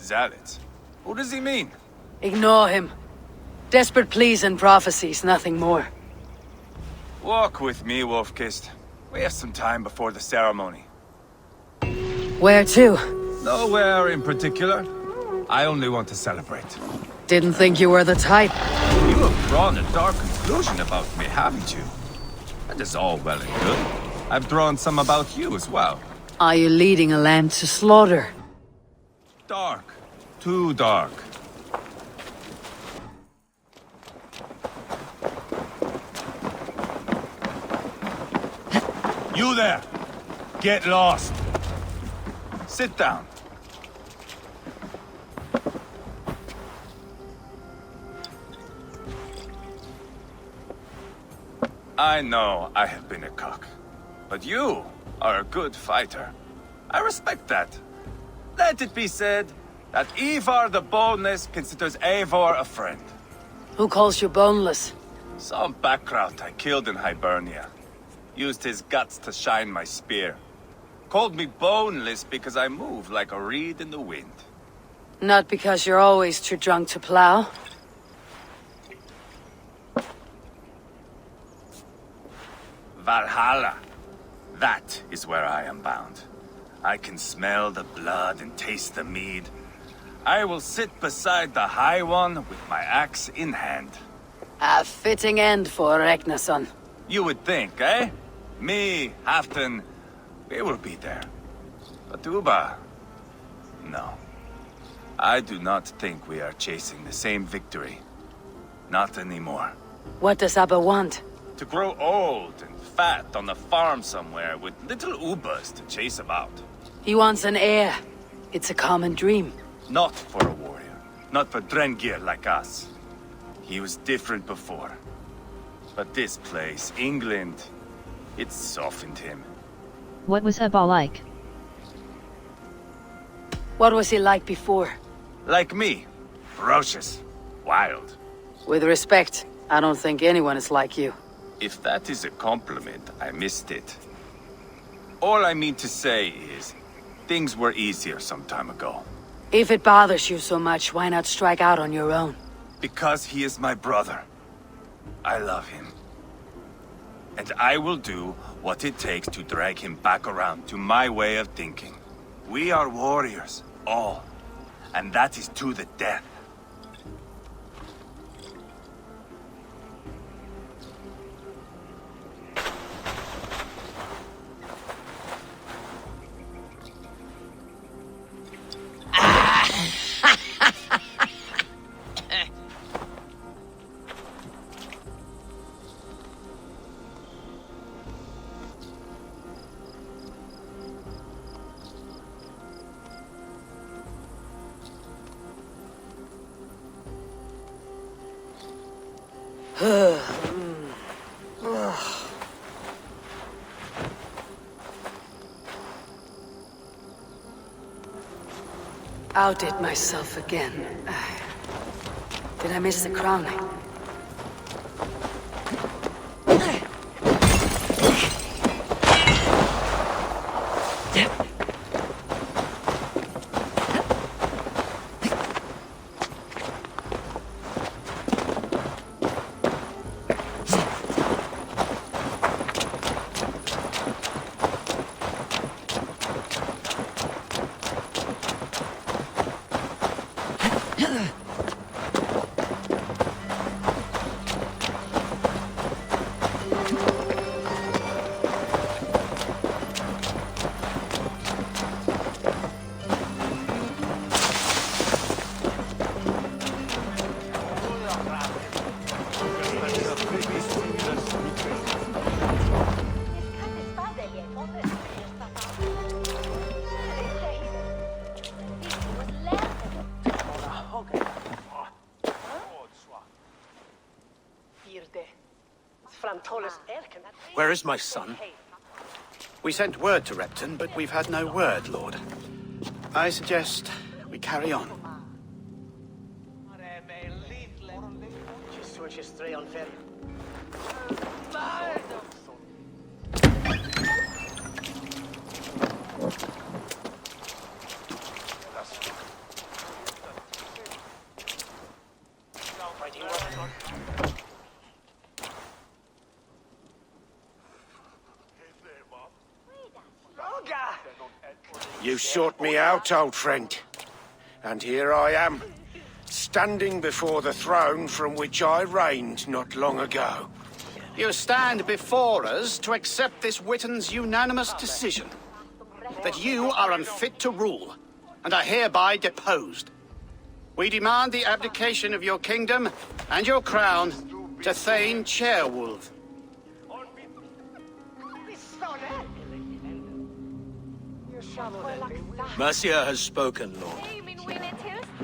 Zealots? Who does he mean? Ignore him. Desperate pleas and prophecies, nothing more. Walk with me, Wolfkist. We have some time before the ceremony. Where to? Nowhere in particular. I only want to celebrate. Didn't think you were the type. You have drawn a dark conclusion about me, haven't you? That is all well and good. I've drawn some about you as well. Are you leading a lamb to slaughter? Dark. Too dark. You there! Get lost! Sit down. I know I have been a cock, but you are a good fighter. I respect that. Let it be said that Ivar the Boneless considers Eivor a friend. Who calls you boneless? Some background I killed in Hibernia. Used his guts to shine my spear. Called me boneless because I move like a reed in the wind. Not because you're always too drunk to plow? Valhalla. That is where I am bound. I can smell the blood and taste the mead. I will sit beside the High One with my axe in hand. A fitting end for Ragnarsson. You would think, eh? Me, Halfdan, we will be there. But Uba... no. I do not think we are chasing the same victory. Not anymore. What does Abba want? To grow old and fat on a farm somewhere with little Ubas to chase about. He wants an heir. It's a common dream. Not for a warrior. Not for Drengir like us. He was different before. But this place, England, it softened him. What was Abba like? What was he like before? Like me. Ferocious. Wild. With respect, I don't think anyone is like you. If that is a compliment, I missed it. All I mean to say is, things were easier some time ago. If it bothers you so much, why not strike out on your own? Because he is my brother. I love him. And I will do what it takes to drag him back around to my way of thinking. We are warriors, all. And that is to the death. Outdid myself again. Did I miss the crowning? Where is my son? We sent word to Repton, but we've had no word, Lord. I suggest we carry on. You sought me out, old friend. And here I am, standing before the throne from which I reigned not long ago. You stand before us to accept this Witten's unanimous decision. That you are unfit to rule, and are hereby deposed. We demand the abdication of your kingdom and your crown to Thane Chairwolf. Mercia has spoken, Lord.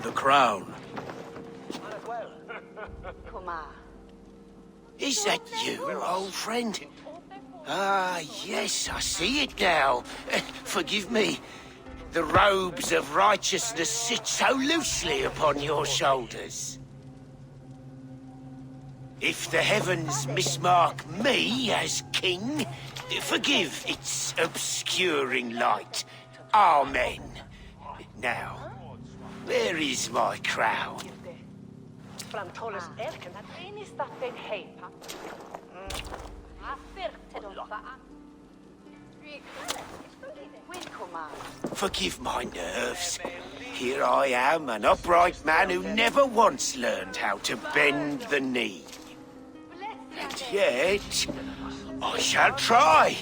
The crown. Is that you, old friend? Ah, yes, I see it now. Forgive me. The robes of righteousness sit so loosely upon your shoulders. If the heavens mismark me as king, forgive its obscuring light. Amen. Now, where is my crown? Forgive my nerves. Here I am, an upright man who never once learned how to bend the knee. And yet, I shall try.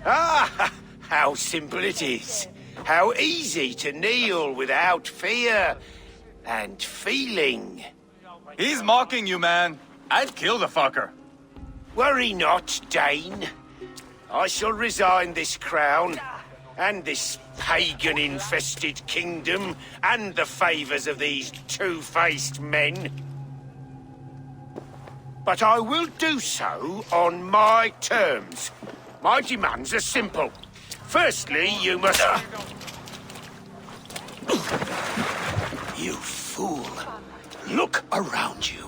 Ah, how simple it is. How easy to kneel without fear and feeling. He's mocking you, man. I'd kill the fucker. Worry not, Dane. I shall resign this crown, and this pagan-infested kingdom, and the favors of these two-faced men. But I will do so on my terms. My demands are simple. Firstly, you must... You fool. Look around you.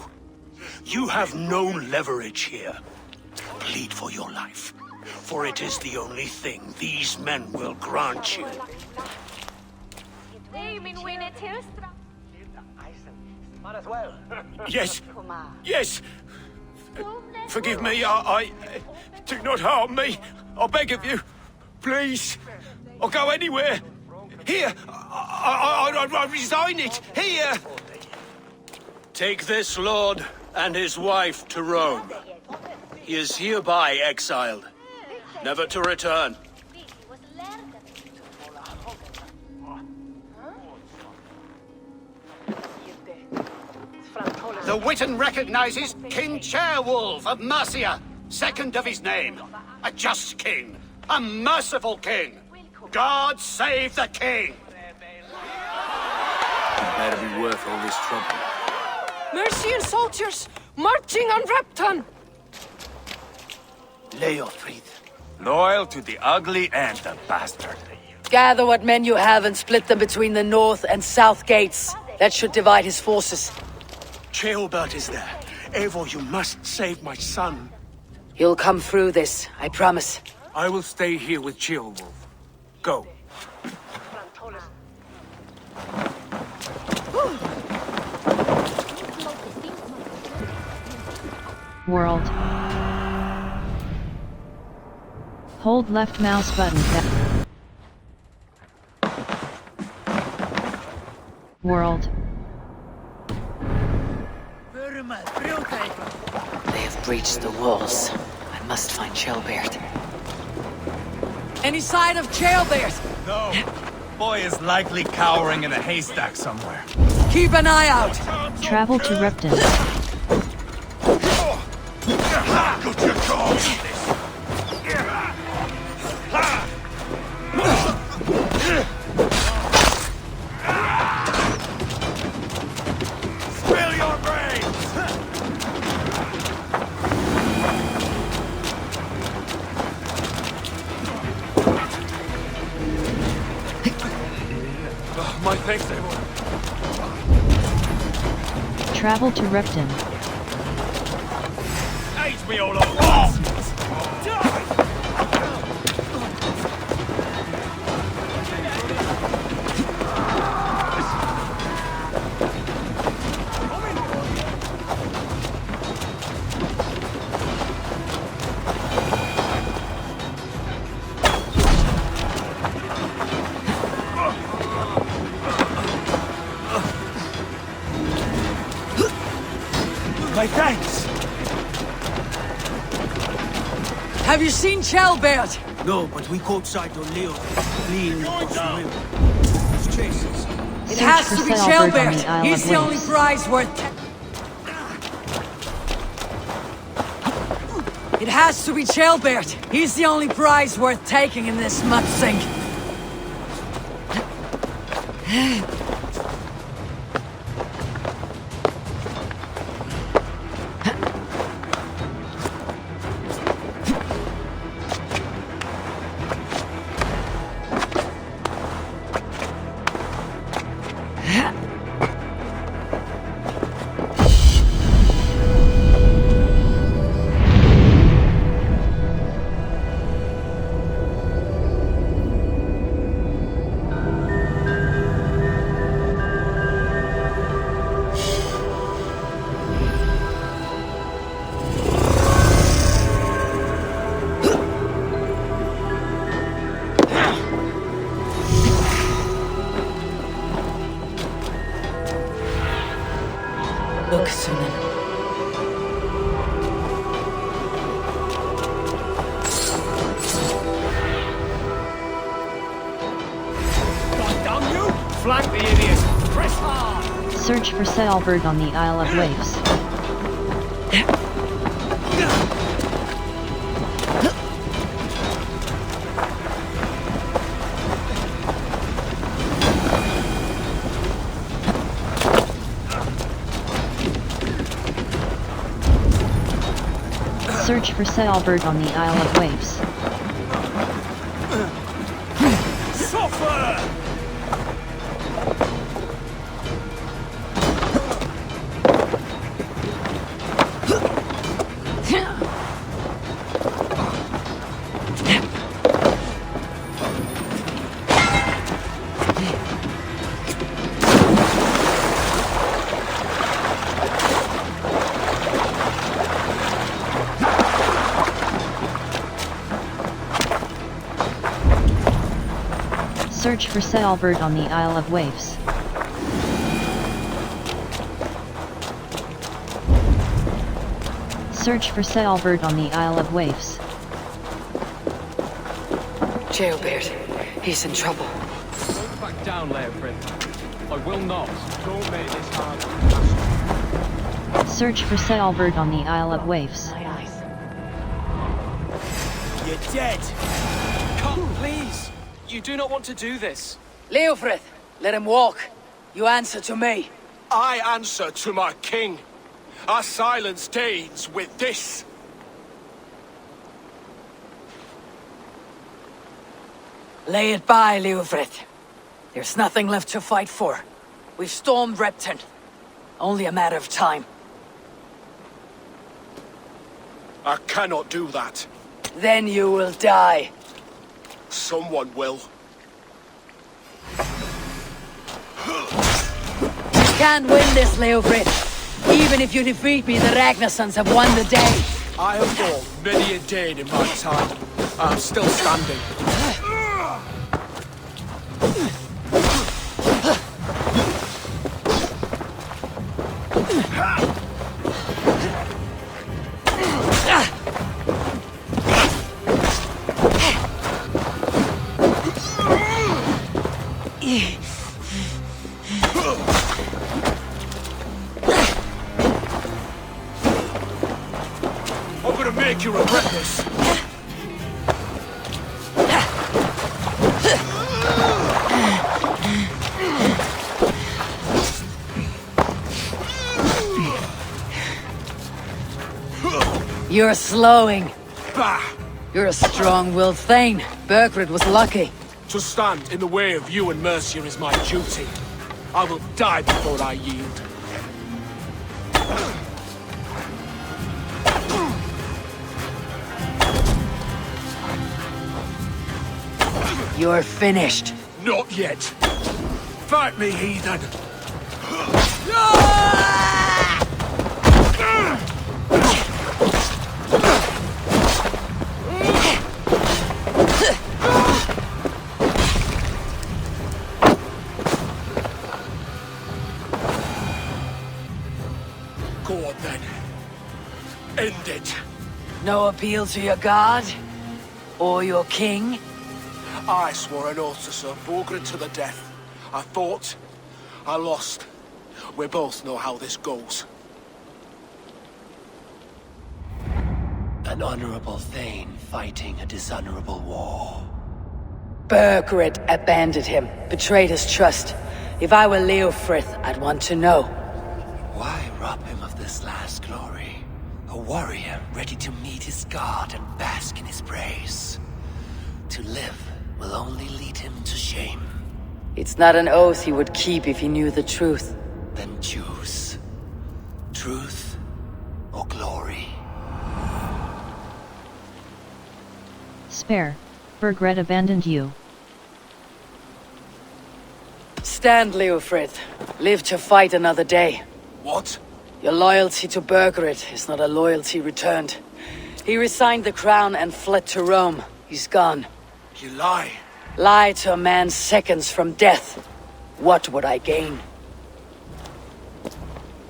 You have no leverage here. Plead for your life, for it is the only thing these men will grant you. Yes, yes. Forgive me, I... Do not harm me. I beg of you. Please. I'll go anywhere. Here. I resign it. Here. Take this lord and his wife to Rome. He is hereby exiled, never to return. The Witten recognizes King Chairwolf of Mercia, second of his name. A just king, a merciful king. God save the king! Better be worth all this trouble. Mercian soldiers marching on Repton! Leofrid. Loyal to the ugly and the bastard. Gather what men you have and split them between the north and south gates. That should divide his forces. Ceolbert is there. Eivor, you must save my son. You'll come through this, I promise. I will stay here with Ceolwolf. Go. World. Hold left mouse button. World. They have breached the walls. I must find Ceolbert. Any sign of Ceolbert? No. Boy is likely cowering in a haystack somewhere. Keep an eye out! Travel to Repton. Spill your brains! My thanks, Eivor. Travel to Repton. Age me all over! My thanks! Have you seen Chelbert? No, but we caught sight on Leo fleeing across the river. Let's chase us. It Search has for to be Selberg on the Chelbert. Isle He's of the only Waves. prize worth. It has to be Chelbert. He's the only prize worth taking in this mud sink. Look, Sunan. Down you! Flank the idiot! Press hard! Search for Selberg on the Isle of Waves. Search for Selberg on the Isle of Waves. Suffer! Search for Selberg on the Isle of Waves. Search for Selberg on the Isle of Waves. Chelbert. He's in trouble. Don't back down, Leofrid. I will not. Don't make this hard. Search for Selberg on the Isle of Waves. You're dead! Come, please! You do not want to do this. Leofrid, let him walk. You answer to me. I answer to my king. Our silence Danes with this. Lay it by, Leofrid. There's nothing left to fight for. We've stormed Repton. Only a matter of time. I cannot do that. Then you will die. Someone will. You can win this, Leofrid. Even if you defeat me, the Ragnarsons have won the day. I have fought many a Dane in my time. I'm still standing. I'm gonna make you regret this. You're slowing. Bah! You're a strong-willed Thane. Berkred was lucky. To stand in the way of you and Mercia is my duty. I will die before I yield. You're finished. Not yet. Fight me, heathen! Go on then. End it. No appeal to your god? Or your king? I swore an oath to serve Borgred to the death. I fought. I lost. We both know how this goes. An honorable Thane fighting a dishonorable war. Burgred abandoned him, betrayed his trust. If I were Leofrith, I'd want to know. Why rob him of this last glory? A warrior ready to meet his god and bask in his praise. To live will only lead him to shame. It's not an oath he would keep if he knew the truth. Then choose. Truth or glory. Spare. Burgred abandoned you. Stand, Leofrith. Live to fight another day. What? Your loyalty to Burgred is not a loyalty returned. He resigned the crown and fled to Rome. He's gone. You lie. Lie to a man seconds from death. What would I gain?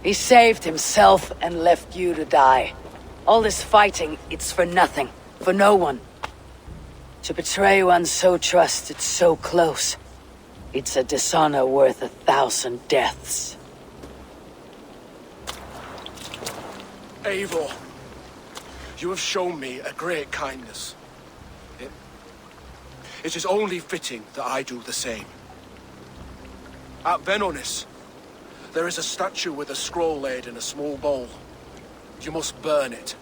He saved himself and left you to die. All this fighting, it's for nothing. For no one. To betray one so trusted, so close. It's a dishonor worth 1,000 deaths. Eivor, you have shown me a great kindness. It is only fitting that I do the same. At Venonis, there is a statue with a scroll laid in a small bowl. You must burn it.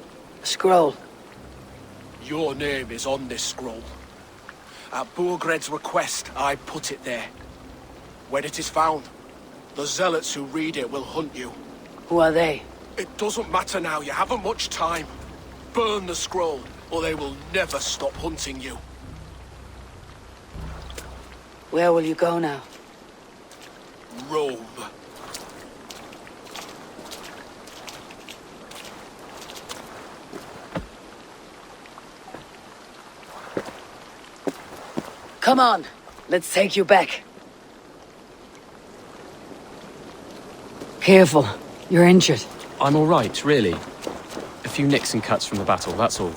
Scroll. Your name is on this scroll. At Burgred's request, I put it there. When it is found, the zealots who read it will hunt you. Who are they? It doesn't matter now, you haven't much time. Burn the scroll, or they will never stop hunting you. Where will you go now? Rome. Come on, let's take you back. Careful, you're injured. I'm all right, really. A few nicks and cuts from the battle, that's all.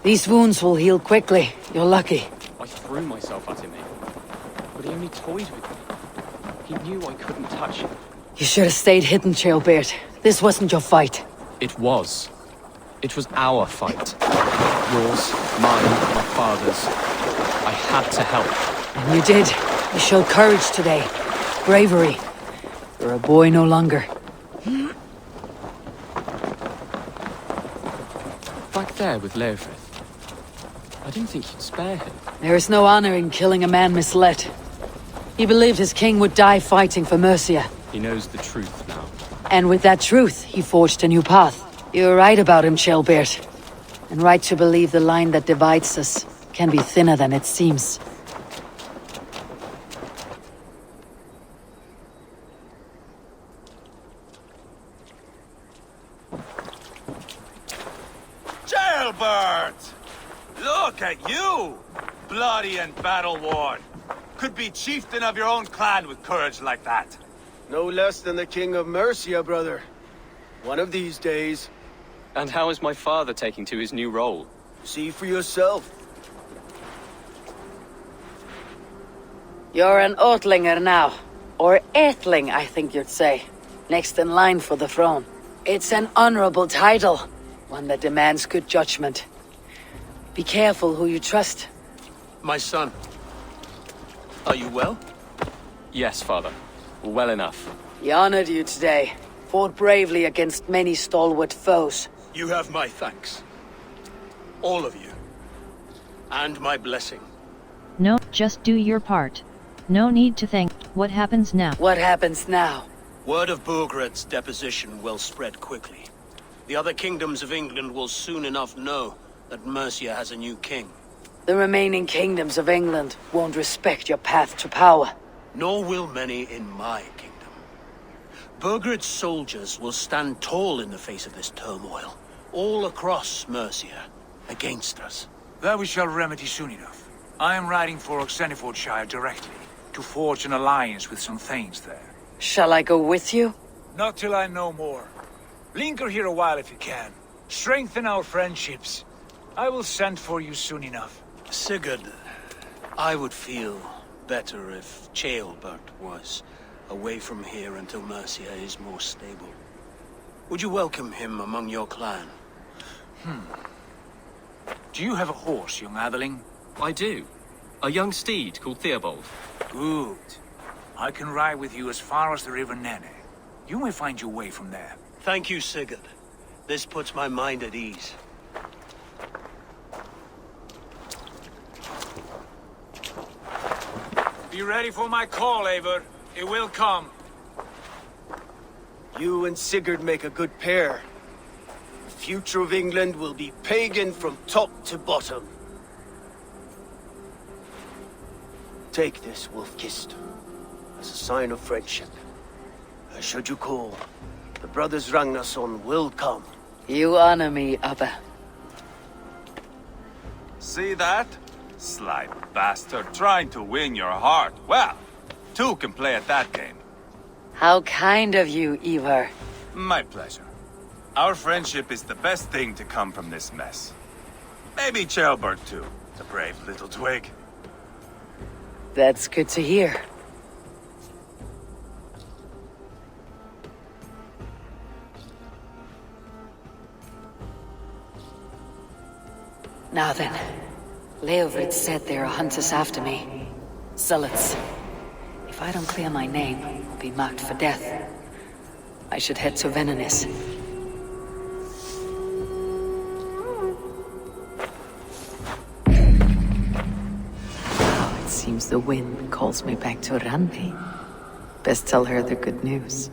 These wounds will heal quickly. You're lucky. I threw myself at him, but he only toyed with me. He knew I couldn't touch him. You should have stayed hidden, Chaelbeard. This wasn't your fight. It was. It was our fight. Yours, mine, my father's. I had to help. And you did. You showed courage today. Bravery. You're a boy no longer. Back there with Leofrith. I didn't think you'd spare him. There is no honor in killing a man misled. He believed his king would die fighting for Mercia. He knows the truth now. And with that truth, he forged a new path. You're right about him, Chaelbeard. And right to believe the line that divides us can be thinner than it seems. Jailbird! Look at you! Bloody and battle-worn. Could be chieftain of your own clan with courage like that. No less than the King of Mercia, brother. One of these days. And how is my father taking to his new role? See for yourself. You're an Oatlinger now. Or Aethling, I think you'd say. Next in line for the throne. It's an honorable title. One that demands good judgment. Be careful who you trust. My son. Are you well? Yes, father. Well enough. He honored you today. Fought bravely against many stalwart foes. You have my thanks. All of you. And my blessing. No, just do your part. No need to think. What happens now? What happens now? Word of Burgred's deposition will spread quickly. The other kingdoms of England will soon enough know that Mercia has a new king. The remaining kingdoms of England won't respect your path to power. Nor will many in my kingdom. Burgred's soldiers will stand tall in the face of this turmoil, all across Mercia, against us. That we shall remedy soon enough. I am riding for Oxenifordshire directly, to forge an alliance with some thanes there. Shall I go with you? Not till I know more. Linger here a while if you can. Strengthen our friendships. I will send for you soon enough. Sigurd, I would feel better if Ceolbert was away from here until Mercia is more stable. Would you welcome him among your clan? Do you have a horse, young Atheling? I do. A young steed called Theobald. Good. I can ride with you as far as the River Nene. You may find your way from there. Thank you, Sigurd. This puts my mind at ease. Be ready for my call, Eivor. It will come. You and Sigurd make a good pair. The future of England will be pagan from top to bottom. Take this, Wolf-Kissed, as a sign of friendship. Should you call, the brothers Ragnarsson will come. You honor me, Abba. See that? Sly bastard, trying to win your heart. Well, two can play at that game. How kind of you, Ivar. My pleasure. Our friendship is the best thing to come from this mess. Maybe Ceolbert too, the brave little twig. That's good to hear. Now then, Leofrid said there are hunters after me. Zealots. If I don't clear my name, I'll be marked for death. I should head to Venenis. It seems the wind calls me back to Randi. Best tell her the good news.